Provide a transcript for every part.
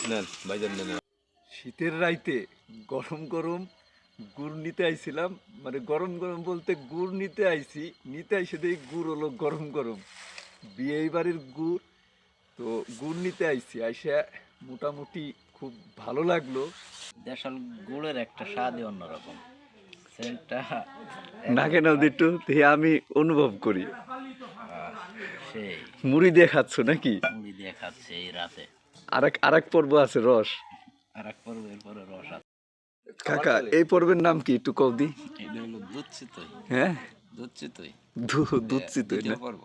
নেন ভাইজান নেন। শীতের রাইতে গরম গরম গুড় নিতে আইছিলাম, মানে গরম গরম বলতে গুড় নিতে আইছি, নিতে আইসে দেখি গুড় হলো গরম গরম। বিয়ে বাড়ির গুড়, তো গুড় নিতে আইছি, আইসে মোটামুটি খুব ভালো লাগলো। দেশাল গুড়ের একটা স্বাদই অন্যরকম, সেন্টটা নাকে নাও একটু দেখি আমি অনুভব করি। সেই মুড়ি দিয়ে খাচ্ছ নাকি? মুড়ি দিয়ে খাচ্ছে এই রাতে। আরেক পর্ব আছে রস। আর এক পর্বের পরে রস আছে। কাকা এই পর্বের নাম কি একটু কও দি? এটা হলো দুধ চিতই। হ্যাঁ, দুধ চিতই দুধ চিতই না? পর্ব।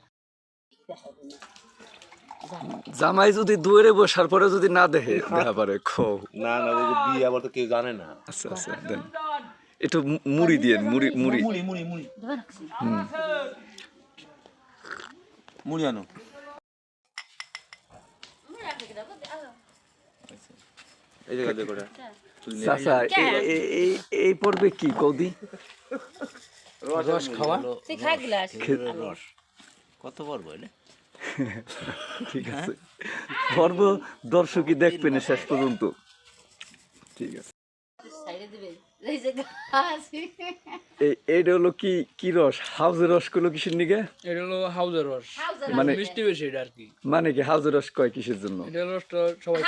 জামাই যদি দুয়ারে বসার পরে যদি না দেখে দেখা পারে খো। না না, ওই যে বিয়ে আবার তো কেউ জানে না। আচ্ছা আচ্ছা, দেন একটু মুড়ি দিয়ে মুড়ি মুড়ি মুড়ি মুড়ি মুড়ি মুড়ি আনো। এই জায়গা দিয়ে করে চাচা এই পর্বে কি কৌদি? রস খাওয়া। খেজুরের রস কত পর্ব এটা? ঠিক আছে, পর্ব দর্শকই দেখবে না শেষ পর্যন্ত। ঠিক আছে, এইটা হলো কি কি রস? হাউজের রস গুলো কিসের নিকে? এটা হলো হাউজের রস, মানে মিষ্টি বেশি এটা আর কি। মানে কি হাউজের রস কয় কিসের জন্য? এটা রসটা সবাই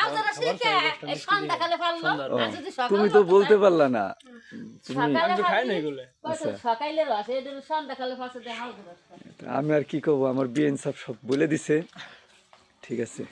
ও, তুমি তো বলতে পারলা না। খাই না এগুলো। আমি আর কি করবো, আমার বিএন সব বলে দিছে। ঠিক আছে।